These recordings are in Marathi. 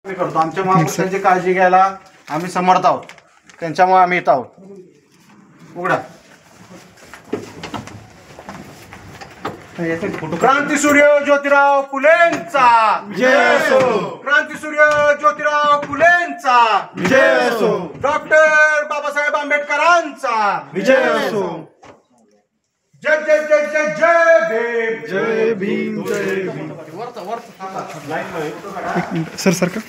मी करतो आमच्या महापुरुषांची काळजी घ्यायला आम्ही समर्थ आहोत, त्यांच्यामुळे आम्ही येत आहोत. उघडा. क्रांतीसूर्य ज्योतिराव फुलेंचा जय असो. क्रांतीसूर्य ज्योतिराव फुलेंचा विजय असो. डॉक्टर बाबासाहेब आंबेडकरांचा विजय असो. जय जय जय जय जय भीम. जय भीम. जय भीम. सर सर का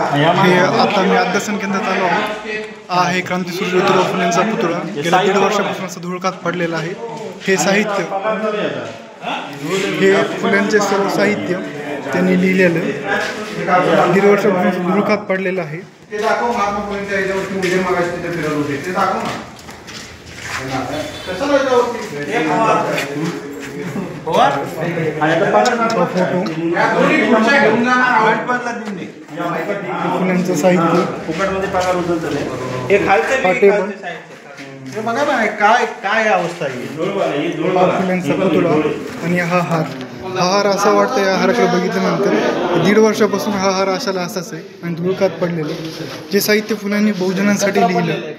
हे आता मी अध्यासन केंद्रात आलो आहोत. हे क्रांतीसूर्य ज्योतिराव फुलेंचा पुतळा गेल्या 1.5 वर्षापासून असं धुळकात पडलेला आहे. हे साहित्य, हे फुल्यांचे सर्व साहित्य त्यांनी लिहिलेलं 1.5 वर्षापासून धुळकात पडलेलं आहे. ते दाखव. महात्मा फुलेंच्या याच्यावरती उद्या मागायचे तिथे फिरत होते ते दाखव ना. कसं फुलांचं साहित्य बघा ना काय काय अवस्था आहे. फुलांचा पुतळा आणि हा हार असं वाटतं. या हाराकडे बघितल्यानंतर 1.5 वर्षापासून हा हार असायला असाच आहे आणि धुळकात पडलेलं. जे साहित्य फुलांनी बहुजनांसाठी लिहिलं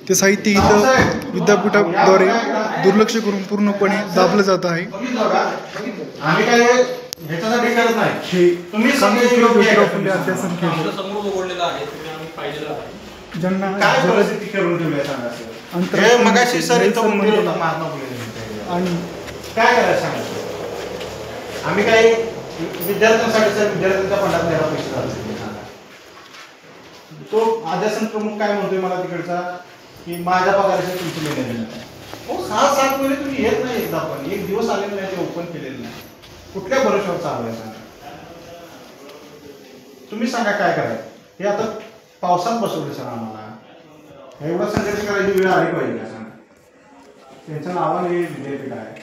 ते साहित्य इथं विद्यापीठाद्वारे दुर्लक्ष करून पूर्णपणे दाबलं जात आहे. आम्ही काय ह्याच्यासाठी करत नाही. हे ज्योतिराव फुले अध्यासन केलं ज्यांना काय परिस्थिती करून ठेवली सांगा. मगाशी सर इथं मंदिर होता महात्मा फुले आणि काय करायचं सांगा. आम्ही काही विद्यार्थ्यांसाठी सर विद्यार्थ्यांच्या फंडात द्यायला पैसे झाले. तो अध्यासन प्रमुख काय म्हणतोय मला तिकडचा की माझ्या पगाराशी तुमची लेणं देणं आहे. हो 6-7 महिने तुम्ही येत नाही. एकदा पण एक दिवस आलेलं नाही, ते ओपन केलेलं नाही. कुठल्या भरोश्यावर चालू आहे सांगा. तुम्ही सांगा काय करायचं. हे आता पावसात बसवले सर आम्हाला. एवढा संघर्ष करायची वेळ आली पाहिजे का सांगा. त्यांच्या नावाने हे विद्यापीठ आहे,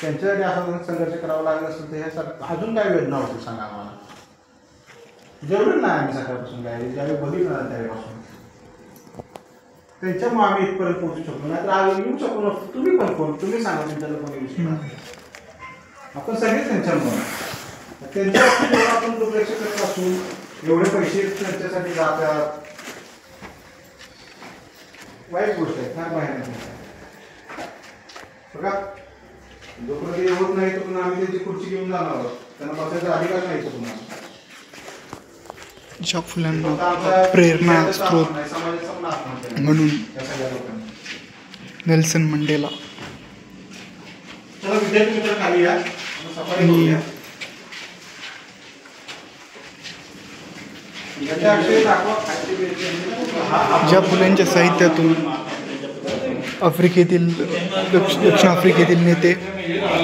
त्यांच्यासाठी असा संघर्ष करावा लागला असेल तर ह्यासाठी अजून काय वेदना होती सांगा आम्हाला. जरूर नाही आम्ही सकाळपासून काय ज्यावेळी बघितलं ना त्यावेळेपासून त्यांच्यामुळे आम्ही इथपर्यंत पोहोचू शकतो. नाही तर आम्ही येऊ शकतो नसतो. तुम्ही पण कोण, तुम्ही सांगा त्यांच्याला कोणी येऊ शकता. आपण सगळेच त्यांच्यामुळे त्यांच्यावर आपण दुर्लक्ष करत असून एवढे पैसे त्यांच्यासाठी जातात. वाईट गोष्ट आहे, फार बाहेर बघा. जोपर्यंत ते होत नाही तोपर्यंत आम्ही त्यांची खुर्ची घेऊन जाणार आहोत. त्यांना बसायचा अधिकार नाही तुम्हाला. ज्या फुलांना प्रेरणा स्रोत म्हणून नेल्सन मंडेला ज्या फुलांच्या साहित्यातून आफ्रिकेतील दक्षिण आफ्रिकेतील नेते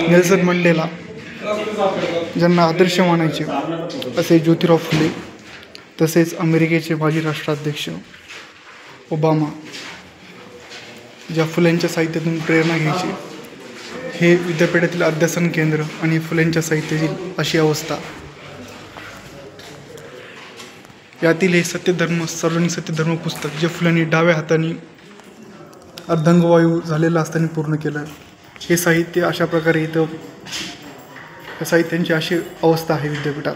नेल्सन मंडेला ज्यांना आदर्श मानायचे असे ज्योतिराव फुले, तसेच अमेरिकेचे माजी राष्ट्राध्यक्ष ओबामा ज्या फुल्यांच्या साहित्यातून प्रेरणा घ्यायची, हे विद्यापीठातील अध्यासन केंद्र आणि फुल्यांच्या साहित्यातील अशी अवस्था. यातील हे सत्यधर्म, सार्वजनिक सत्यधर्म पुस्तक जे फुलांनी डाव्या हाताने अर्धांगवायू झालेलं असताना पूर्ण केलं. हे साहित्य अशा प्रकारे इथं या साहित्यांची अशी अवस्था आहे विद्यापीठात.